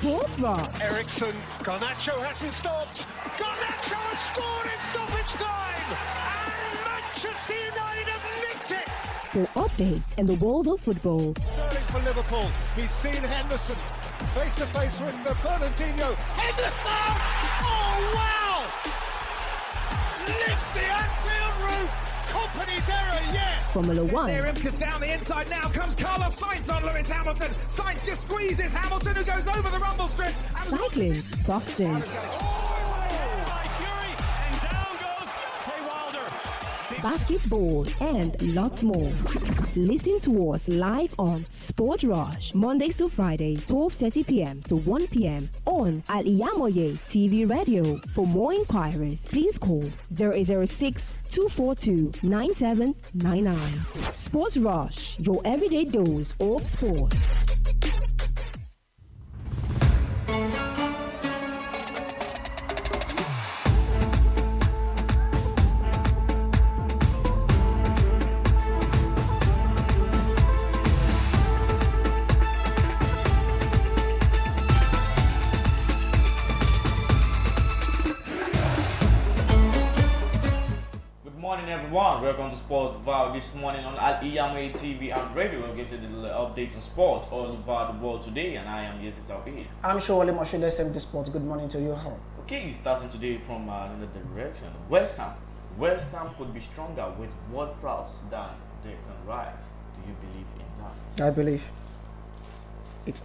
Sports Rock. Ericsson, Garnacho hasn't stopped. Garnacho has scored in stoppage time. And Manchester United have nicked it. For updates in the world of football. Sterling for Liverpool. He's seen Henderson face to face with Fernandinho. Henderson! Oh wow! Lift the Anfield roof. Company's error, yes. Formula One. Near him, because down the inside now comes Carlos Sainz on Lewis Hamilton. Sainz just squeezes Hamilton, who goes over the rumble strip. Cycling, boxing. Basketball and lots more. Listen to us live on Sport Rush, Mondays to Fridays, 12:30 p.m. to 1 p.m. on Al-IyamoyeTv Radio. For more inquiries, please call 0806-242-9799. Sports Rush, your everyday dose of sports. Welcome to Sportville this morning on Al-IyamoyeTV and radio. We'll get you the updates on sports all over the world today, and I am YAZID TAOHEED. I'm sure YAZID 70 Sports. Good morning to you all. Okay, starting today from another direction. West Ham could be stronger with word prowess than Declan Rice. Do you believe in that? I believe it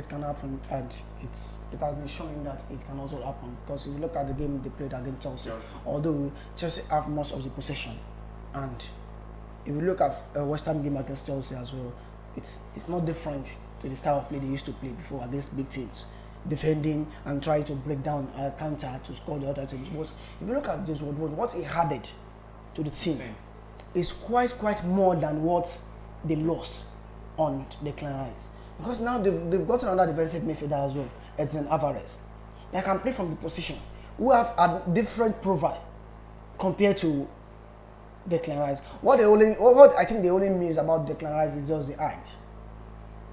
can happen, and it has been showing that it can also happen, because if you look at the game they played against Chelsea, although Chelsea have most of the possession, and if you look at a West Ham game against Chelsea as well, it's not different to the style of play they used to play before against big teams, defending and trying to break down a counter to score the other teams. But if you look at this, what he added to the team is quite more than what they lost on Declan Rice. Because now they've got another defensive midfielder as well, Edson Alvarez. They can play from the position, who have a different profile compared to Declan Rice. What I think they only miss about Declan Rice is just the height.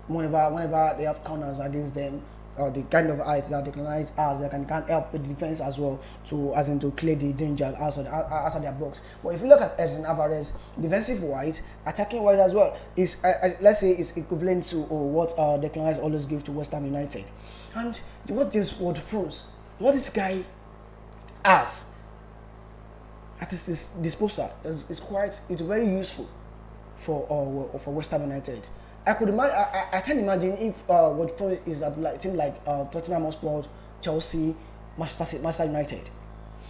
Whenever they have counters against them, or the kind of height that Declan Rice has, they can help with the defense as well to clear the danger outside their box. But if you look at Edson Alvarez, defensive wide, attacking wide as well, is let's say it's equivalent to what Declan Rice always give to West Ham United. And what this proves, what this guy has at his disposal is very useful for West Ham United. I can imagine if what Pro is at like team like Tottenham Hotspur, Chelsea, Manchester United.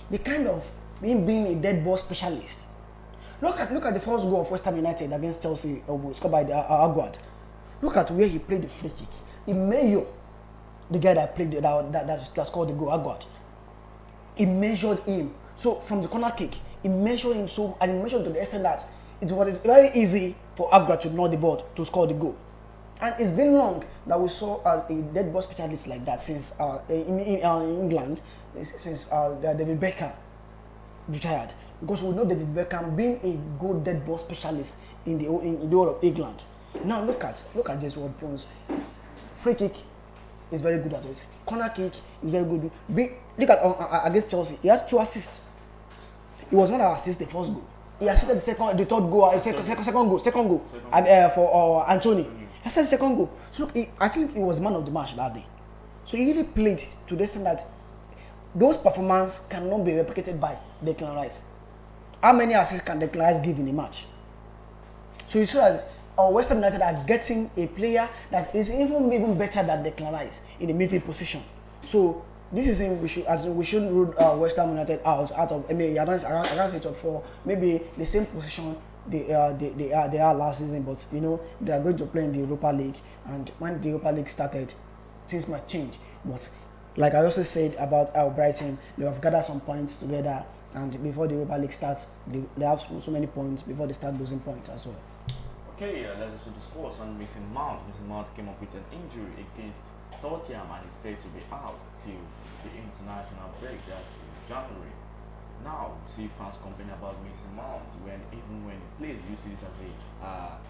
They kind of being a dead ball specialist. Look at the first goal of West Ham United against Chelsea, scored by Aguad. Look at where he played the free kick. He measured the guy that played that scored the goal, Aguad. He measured him. So from the corner kick, he measured him and he measured to the extent that it was very easy for Aguad to know the ball to score the goal. And it's been long that we saw a dead ball specialist like that since in England, since David Beckham retired. Because we know David Beckham being a good dead ball specialist in the whole of England. Now look at this World Bronze. Free kick is very good at it. Corner kick is very good. Look at against Chelsea, he has 2 assists. He was one of our assists the first goal. He assisted the third goal, second goal for Anthony. He assisted the second goal. So look, I think he was man of the match that day. So he really played to the extent that those performances cannot be replicated by Declan Rice. How many assists can Declan Rice give in a match? So you saw that West Ham United are getting a player that is even better than Declan Rice in the midfield position. So this is saying we should rule West Ham United out of. I mean, I can't say top 4. Maybe the same position they are last season, but you know they are going to play in the Europa League. And when the Europa League started, things might change. But like I also said about Brighton, they have gathered some points together, and before the Europa League starts, they have so many points before they start losing points as well. Okay, let's also discuss on Mason Mount. Mason Mount came up with an injury against Tottenham and is said to be out till the international break, that's till January. Now, see fans complain about Mason Mount even when he plays. You see this as a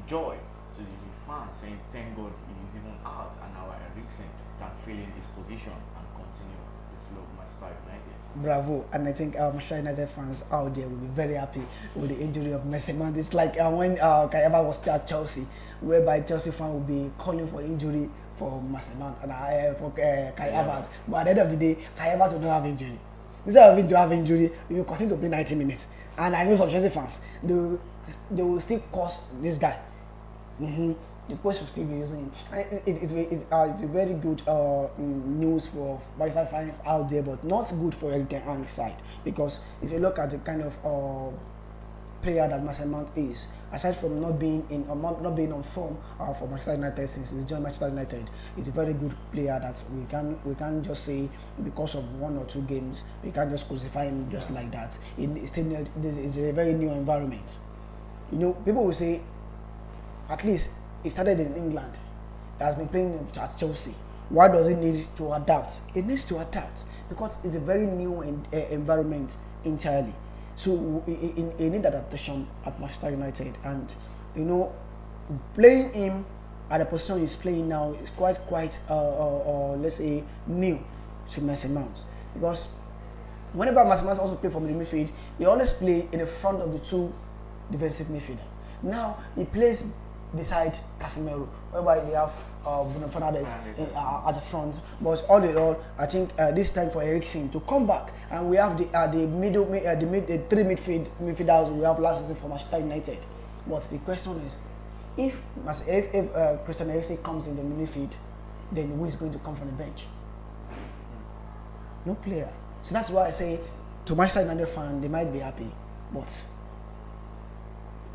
joy to the fans saying thank God he is even out and our Eriksen can fill in his position and continue the flow of Manchester United. Bravo, and I think Manchester United fans out there will be very happy with the injury of Mason Mount. It's like when Kai Havertz was still at Chelsea, whereby Chelsea fans will be calling for injury for Mason Mount and for Kai Havertz. But at the end of the day, Kai Havertz will not have injury. Instead of him to have injury, he will continue to play 90 minutes. And I know some Chelsea fans, they will still cost this guy. The coach will still be using him. And it's a very good news for Manchester fans out there, but not good for Erik ten Hag's side, because if you look at the kind of player that Mason Mount is, aside from not being on form for Manchester United since he's joined Manchester United, he's a very good player that we can't just say because of 1 or 2 games we can't just crucify him just like that. This is a very new environment. You know, people will say at least he started in England. He has been playing at Chelsea. Why does he need to adapt? He needs to adapt because it's a very new environment entirely. So he need adaptation at Manchester United, and you know, playing him at the position he's playing now is quite let's say new to Mason Mount, because whenever Mason Mount also play from the midfield, he always play in the front of the 2 defensive midfielder. Now he plays beside Casemiro, whereby they have Bruno Fernandes at the front. But all in all, I think this time for Eriksen to come back, and we have the 3 midfielders we have last season for Manchester United. But the question is, if Christian Eriksen comes in the midfield, then who is going to come from the bench? No player. So that's why I say to Manchester United fan, they might be happy, but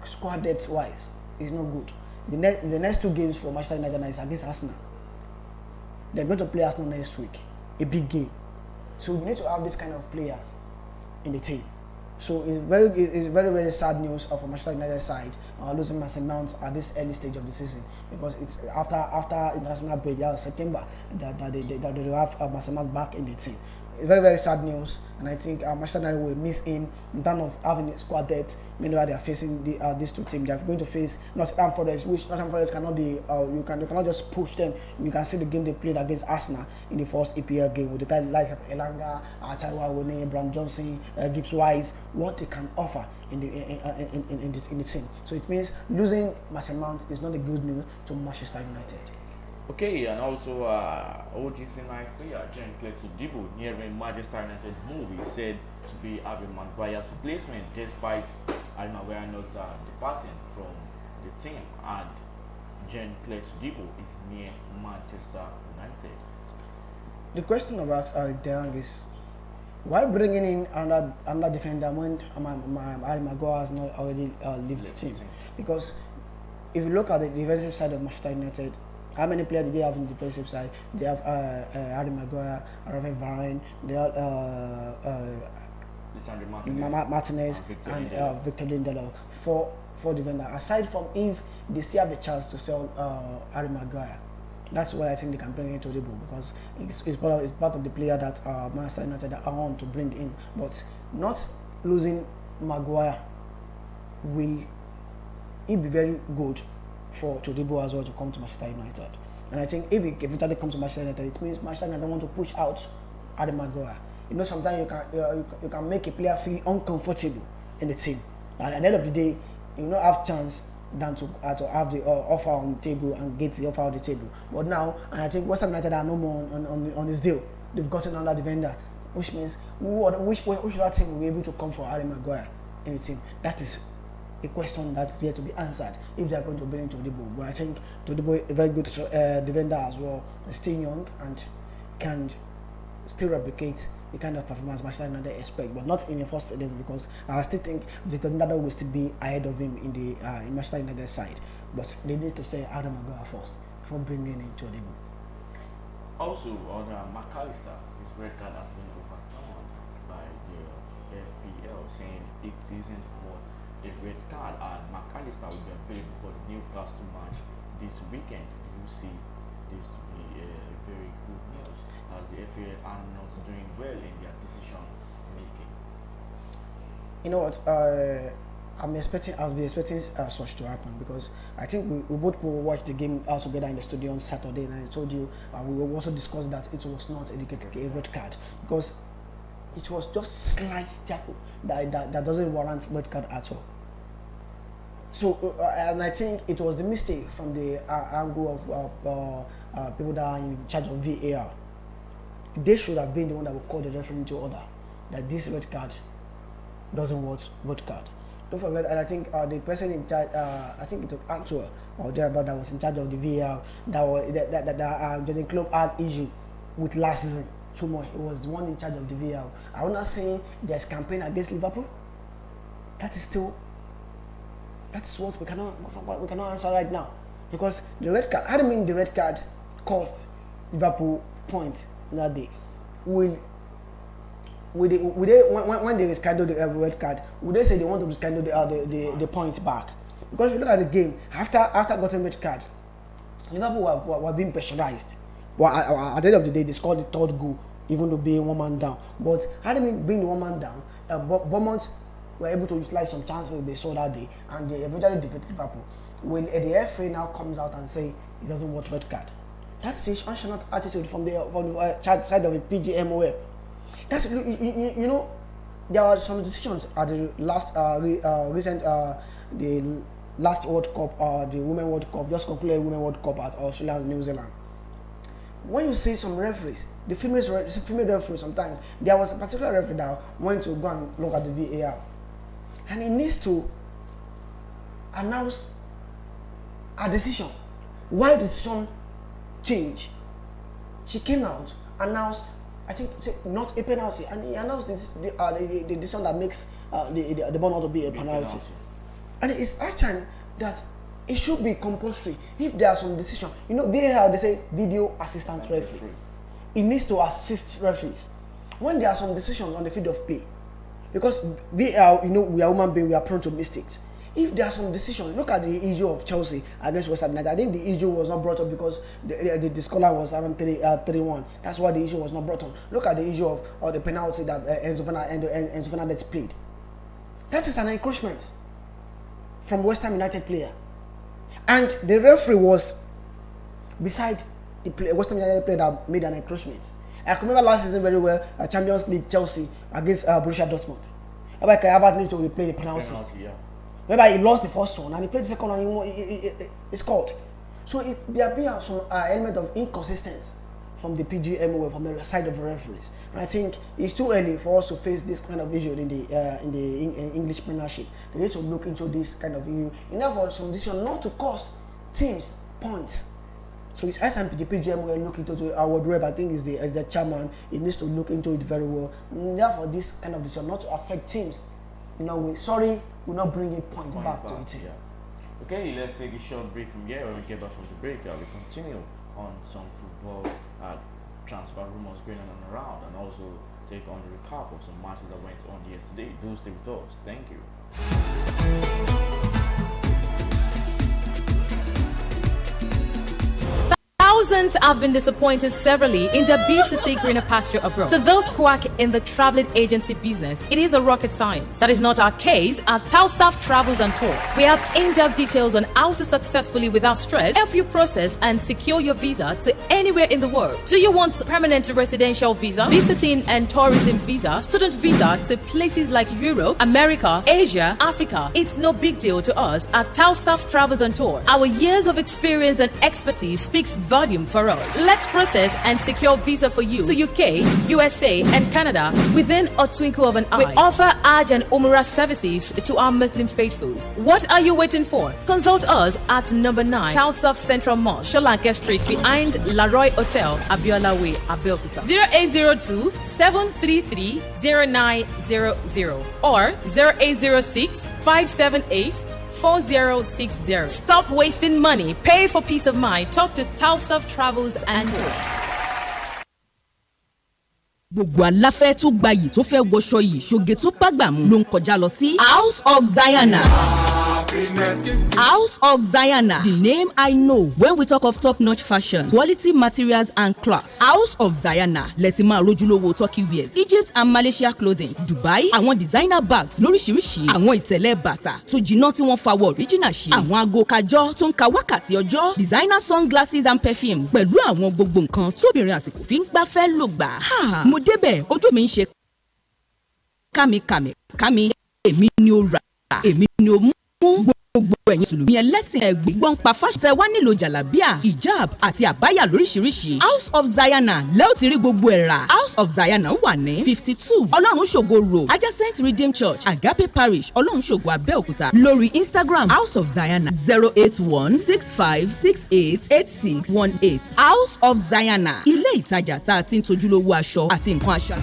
squad depth wise, it's not good. The next 2 games for Manchester United is against Arsenal. They're going to play Arsenal next week, a big game. So we need to have this kind of players in the team. So it's very sad news for Manchester United side losing Mason Mount at this early stage of the season, because it's after international break, September, that they will have Mason Mount back in the team. It's very sad news, and I think Manchester United will miss him in terms of having a squad depth. Meanwhile, they are facing these 2 teams. They are going to face Nottingham Forest, which Nottingham Forest cannot be. You cannot just push them. You can see the game they played against Arsenal in the first EPL game with the guys like Elanga, Taiwo Awoniyi, Bram Johnson, Gibbs Wise, what they can offer in the team. So it means losing Mason Mount is not a good news to Manchester United. Okay, and also OGC nice player Jean Dibu nearing Manchester United move is said to be Harry Maguire's replacement, despite Harry Maguire not departing from the team, and Jean Dibu is near Manchester United. The question about Derang is, why bringing in another defender when Harry Maguire has not already left the team? Because if you look at the defensive side of Manchester United, how many players do they have in the defensive side? They have Harry Maguire, Rafael Varane, they have Martinez and Victor Lindelof. Four defenders. Aside from if they still have the chance to sell Harry Maguire, that's why I think they can bring in Todibo, because it's part of the player that Manchester United are on to bring in. But not losing Maguire will it be very good for Todibo as well to come to Manchester United. And I think if it comes to Manchester United, it means Manchester United want to push out Harry Maguire. You know, sometimes you can make a player feel uncomfortable in the team, and at the end of the day, you not have chance than to have the offer on the table and get the offer on the table. But now, and I think West Ham United are no more on this deal. They've gotten another defender, which means which other team will be able to come for Harry Maguire in the team? That is a question that's yet to be answered if they are going to bring in Todibo. But I think Todibo is a very good defender as well. He's still young and can still replicate the kind of performance Manchester United expect, but not in the first 11, because I still think Victor Lindelof will still be ahead of him in the Manchester United side. But they need to say Harry Maguire first before bringing in Todibo. Also, on McAllister, his red card has been overturned by the FPL, saying it isn't worth a red card, and McAllister will be available for the Newcastle match this weekend. You see this to be very good news, as the FPL are not doing well in their decision making. You know what? I'll be expecting such to happen, because I think we both will watch the game together in the studio on Saturday, and I told you we will also discuss that it was not a red card, because it was just slight tackle that doesn't warrant red card at all. So and I think it was the mistake from the angle of people that are in charge of VAR. They should have been the one that would call the referee into order that this red card doesn't want red card. Don't forget, and I think the person in charge, I think it was Antwerp or thereabout, that was in charge of the VAR, the club had issue with last season. So much, it was the one in charge of the VAR. I'm not saying there's campaign against Liverpool. That is what we cannot answer right now, because the red card. I don't mean the red card cost Liverpool points that day. When they reschedule the red card, would they say they want to reschedule the points back? Because if you look at the game, after getting red card, Liverpool were being pressurized. Well, at the end of the day, they scored the third goal, even though being one man down. But had they been the one man down, Bournemouth were able to utilize some chances they saw that day, and they eventually defeated Liverpool. When the FA now comes out and say he doesn't want red card, that's a nonchalant attitude from the side of the PGMOL. That's you know, there are some decisions at the last the last World Cup, the Women's World Cup, just concluded Women's World Cup at Australia and New Zealand. When you see some referees, the female referees, sometimes there was a particular referee that went to go and look at the VAR, and he needs to announce a decision. Why the decision change? She came out, announced, I think, not a penalty, and he announced the decision that makes the ball not to be a penalty. And it's high time that it should be compulsory. If there are some decisions, you know, VAR, they say video assistant referee. It needs to assist referees when there are some decisions on the field of play, because VAR, you know, we are human beings, we are prone to mistakes. If there are some decisions, look at the issue of Chelsea against West Ham United. I think the issue was not brought up because the scoreline was around 3-1. That's why the issue was not brought up. Look at the issue of the penalty that Enzo Fernandez played. That is an encroachment from West Ham United player. And the referee was beside the West Ham United player that made an encroachment. I can remember last season very well, Champions League Chelsea against Borussia Dortmund. Whereby Kai Havertz needs to replay the penalty. Whereby he lost the first one and he played the second one and he scored. So there appears some element of inconsistency from the PGMOL, from the side of the referees. And I think it's too early for us to face this kind of issue in the English Premiership. They need to look into this kind of issue. Enough for some decision not to cost teams points. So it's time the PGMOL look into it. Our rep, I think, is the chairman. It needs to look into it very well. Enough for this kind of decision not to affect teams. You know, we're not bringing points back to it. Yeah. Okay, let's take a short break from here. When we get back from the break, we continue on some football transfer rumors going on and around, and also take on the recap of some matches that went on yesterday. Do stay with us. Thank you. Thousands have been disappointed severally in their bid to see greener pasture abroad. To those quack in the traveling agency business, it is a rocket science. That is not our case at TAOHEED Travels and Tour. We have in-depth details on how to successfully, without stress, help you process and secure your visa to anywhere in the world. Do you want permanent residential visa, visiting and tourism visa, student visa to places like Europe, America, Asia, Africa? It's no big deal to us at TAOHEED Travels and Tour. Our years of experience and expertise speaks volume for us. Let's process and secure visa for you to UK, USA, and Canada within a twinkle of an eye. We offer Hajj and Umrah services to our Muslim faithfuls. What are you waiting for? Consult us at number 9 TAOHEED Central Mosque, Sholanke Street, behind Laroy Hotel, Abiola Way, Abeokuta. 0802 733 0900 or 0806 578 4060. Stop wasting money. Pay for peace of mind. Talk to TAOHEED Travels and Tour. Gbogbo aláfẹ́ tó gbayì tó fẹ́ wọṣọ yìí ṣoge tó bágbà mu ló ń kọjá lọ sí House of Zion. House of Zayana, the name I know when we talk of top-notch fashion, quality materials and class. House of Zayana, Letima Rojulowo Turkey wears, Egypt and Malaysia clothing, Dubai, àwọn designer bags lóríṣiríṣi, àwọn ìtẹ̀lẹ̀ bàtà tó jiná tí wọ́n fawọ́ original ṣe, àwọn aago kájọ́ tó ń ka wákàtí ọjọ́, designer sunglasses and perfumes, pẹ̀lú àwọn gbogbo nǹkan tóbìnrin àsìkò fi ń gbafẹ́ lò gbà. Mo débẹ̀ ojú mi ń ṣe kámi, èmi ni ó rà, èmi ni ó mú gbogbo ẹ̀yin mùsùlùmí ẹlẹ́sìn ẹ̀gbọ́n pa fáṣọ tẹ wá nílò jàlábíà hijab àti àbáyà lóríṣiríṣi. House of Zayana lẹ́ò ti rí gbogbo ẹ̀ rà. House of Zayana wà ní 52 ọlọ́run ṣògo road adjacent Redeemed Church Agape Parish ọlọ́run ṣògo Abẹ́òkúta. Lórí Instagram House of Zayana 08165688618. House of Zayana ilé ìtajà tá a ti ń tojúlówó aṣọ àti nǹkan aṣọ.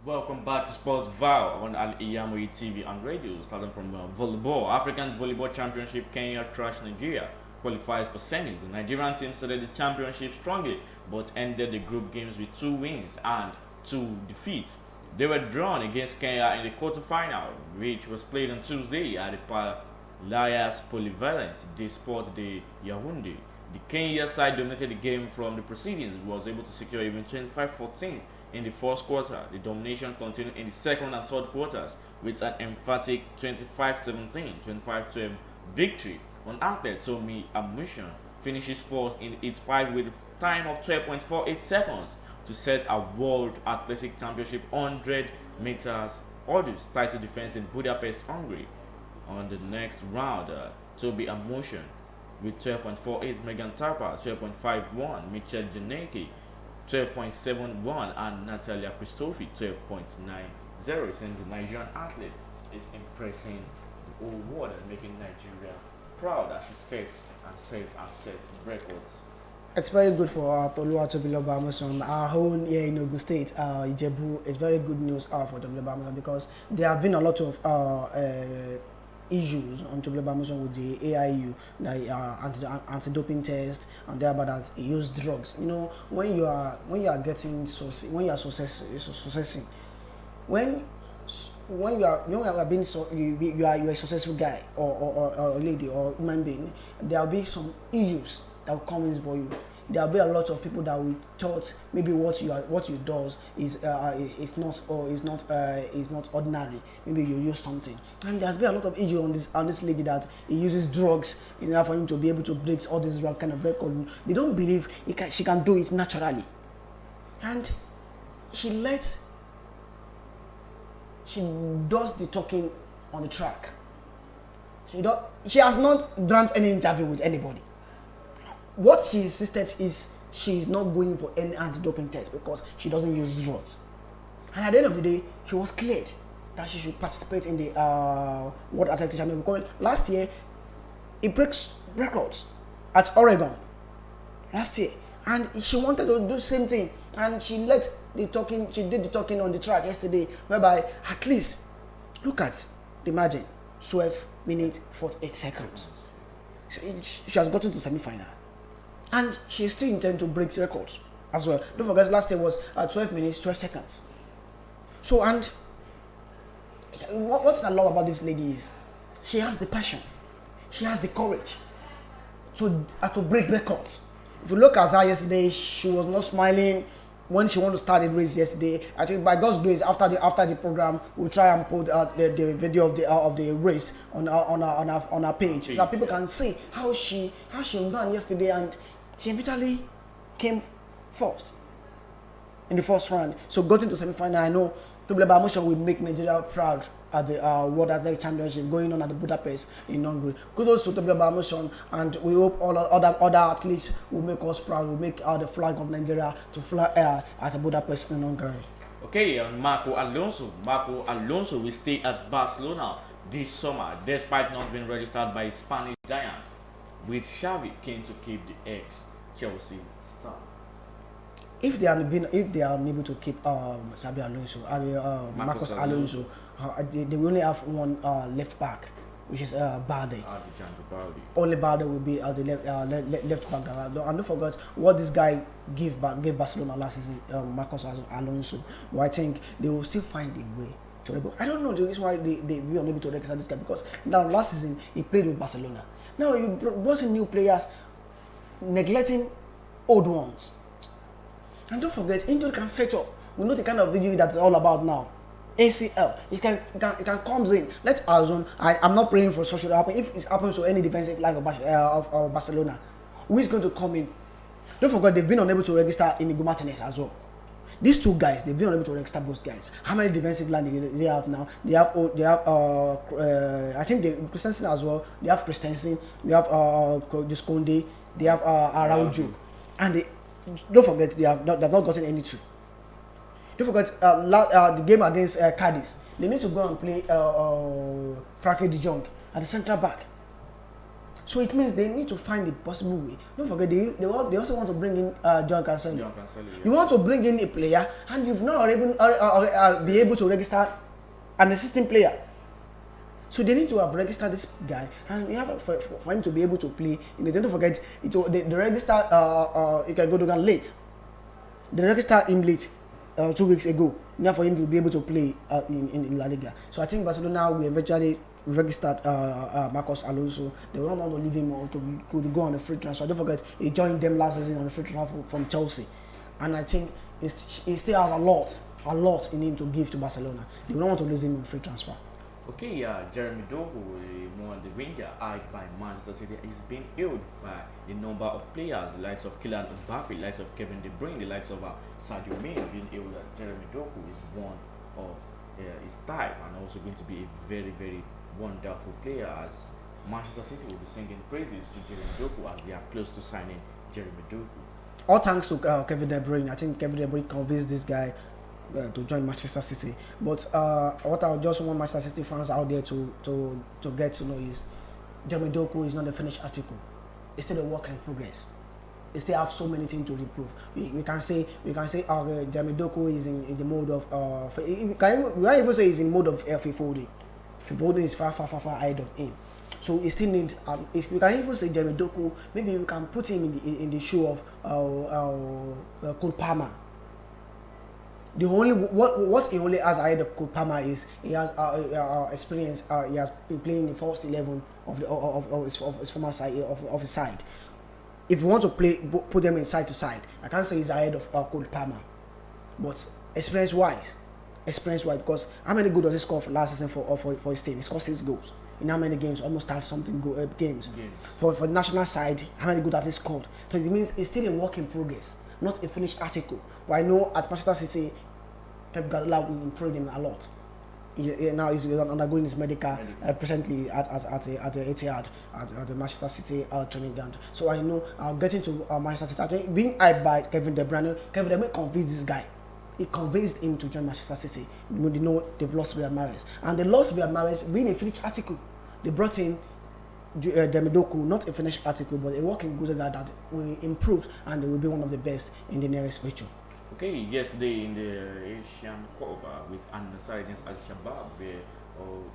Welcome back to Sportville on Al-IyamoyeTv and radio. Starting from volleyball, African Volleyball Championship, Kenya trashed Nigeria, qualifies for semis. The Nigerian team started the championship strongly, but ended the group games with 2 wins and 2 defeats. They were drawn against Kenya in the quarterfinal, which was played on Tuesday at the Palace Polyvalent de Sport de Yaoundé. The Kenya side dominated the game from the proceedings, was able to secure even 25-14 in the first quarter. The domination continued in the second and third quarters with an emphatic 25-17, 25-12 victory. On outlet, Tomi Amushan finishes fourth in its 5 with a time of 12.48 seconds to set a World Athletic Championship 100 meters hurdles title defense in Budapest, Hungary. On the next round, Toby Amushan with 12.48, Megan Tarpa 12.51, Mitchell Janeke 12.71 and Natalia Christofi 12.90. Since the Nigerian athlete is impressing the whole world and making Nigeria proud as she sets records. It's very good for Toluwatobiloba Amusan, our home here in Ogun State, Ijebu. It's very good news for Tobiloba Amusan because there have been a lot of issues on Tobiloba Amusan with the AIU, the anti-doping test, and thereby that he used drugs. You know, when you are successing, when you are a successful guy or a lady or human being, there will be some issues that will come in for you. There will be a lot of people that will thought maybe what you do is not ordinary. Maybe you use something, and there's been a lot of issue on this lady that he uses drugs in order for him to be able to break all this drug kind of record. They don't believe she can do it naturally, and she does the talking on the track. She has not granted any interview with anybody. What she insisted is she is not going for any anti-doping test because she doesn't use drugs. And at the end of the day, she was cleared that she should participate in the World Athletic Championship. Because last year, it breaks records at Oregon. Last year. And she wanted to do the same thing. And she did the talking on the track yesterday, whereby at least, look at the margin, 12 minutes, 48 seconds. She has gotten to semi-final. And she still intends to break records as well. Don't forget, last year was 12 minutes, 12 seconds. So, and what's I love about this lady is she has the passion, she has the courage to break records. If you look at her yesterday, she was not smiling when she wanted to start the race yesterday. I think by God's grace, after the program, we'll try and put the video of the race on our page so that people can see how she ran yesterday, and she eventually came first in the first round. So got into semi-final. I know Tobiloba Amusan will make Nigeria proud at the World Athletic Championship going on at the Budapest in Hungary. Kudos to Tobiloba Amusan, and we hope all other athletes will make us proud, will make the flag of Nigeria to fly at the Budapest in Hungary. Okay, Marco Alonso will stay at Barcelona this summer despite not being registered by Spanish giants, with Xavi keen to keep the ex-Chelsea star. If they are unable to keep Marcos Alonso, they will only have one left back, which is Balde. Balde. Only Balde will be the left back. And don't forget what this guy gave Barcelona last season, Marcos Alonso. But I think they will still find a way to rebel. I don't know the reason why they were unable to register this guy, because now last season he played with Barcelona. Now you brought in new players, neglecting old ones. And don't forget, injury can set up. We know the kind of video that's all about now. ACL, it can comes in. Let's assume I'm not praying for such to happen. If it happens to any defensive line of Barcelona, who is going to come in? Don't forget they've been unable to register Inigo Martinez as well. These two guys, they've been unable to register both guys. How many defensive line do they have now? They have I think Christensen as well. They have Christensen. They have Disconde. They have Araujo, and don't forget they've not gotten any two. Don't forget the game against Cadiz. They need to go and play Frankie de Jong at the central back. So it means they need to find a possible way. Don't forget they also want to bring in John Cancelo. Yeah. You want to bring in a player and you've not even be able to register an assistant player. So they need to have registered this guy, and you have for him to be able to play. Don't forget the register you can go to late. They registered him late 2 weeks ago. Now for him to be able to play in La Liga. So I think Barcelona will eventually registered Marcos Alonso. They will not want to leave him or to go on a free transfer. Don't forget he joined them last season on a free transfer from Chelsea, and I think he still has a lot in him to give to Barcelona. They don't want to lose him on free transfer. Okay, Jeremy Doku, one of the winger eyed by Manchester City, is being hailed by a number of players, the likes of Kylian Mbappe, the likes of Kevin De Bruyne, the likes of Sadio Mane, being hailed that Jeremy Doku is one of his type and also going to be a very, very wonderful player, as Manchester City will be singing praises to Jeremy Doku as they are close to signing Jeremy Doku. All thanks to Kevin De Bruyne. I think Kevin De Bruyne convinced this guy to join Manchester City. But what I just want Manchester City fans out there to get to know is Jeremy Doku is not a finished article. It's still a work in progress. It still have so many things to improve. We can say Jeremy Doku is in the mode of we can't even say he's in mode of Foden. Foden is far ahead of him. So he still needs. We can even say Jeremy Doku. Maybe we can put him in the shoe of Cole Palmer. The only what he only has ahead of Cole Palmer is he has experience. He has been playing in the first 11 of his former side of his side. If you want to put them in side to side, I can't say he's ahead of Cole Palmer, but experience wise, because how many goals does he score for last season for his team? He scored 6 goals in how many games? Almost 30-something games. For the national side, how many goals has he scored? So it means it's still a work in progress, not a finished article. But I know at Manchester City, Pep Guardiola will improve him a lot. Now he's undergoing his medical presently at Etihad at the Manchester City training ground. So I know getting to Manchester City, I think being eyed by Kevin De Bruyne. Kevin De Bruyne convinced this guy. He convinced him to join Manchester City. You know they've lost Riyad Mahrez, and they lost Riyad Mahrez being a finished article. They brought in Jeremy Doku, not a finished article, but a working good guy that will improve and they will be one of the best in the nearest future. Okay, yesterday in the Asian Cup with Al-Nassr against Al-Shabaab, where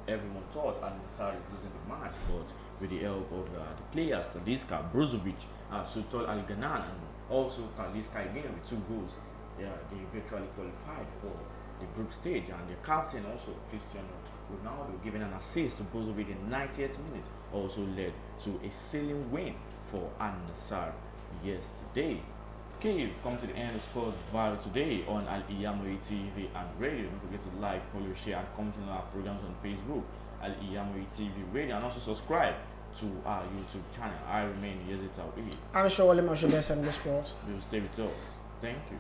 everyone thought Al-Nassr is losing the match, but with the help of the players, Talisca, Brozovic, Sultan Al-Ghanan, and also Talisca again with 2 goals, they virtually qualified for the group stage, and the captain also, Cristiano Ronaldo, giving an assist to Brozovic in 90th minute, also led to a sealing win for Al-Nassr yesterday. Okay, we've come to the end of Sports Viral today on Al-IyamoyeTv and radio. Don't forget to like, follow, share, and comment on our programs on Facebook, Al-IyamoyeTv radio, and also subscribe to our YouTube channel. I remain YAZID. I'm sure I'll make sure they send the sports. We will stay with us. Thank you.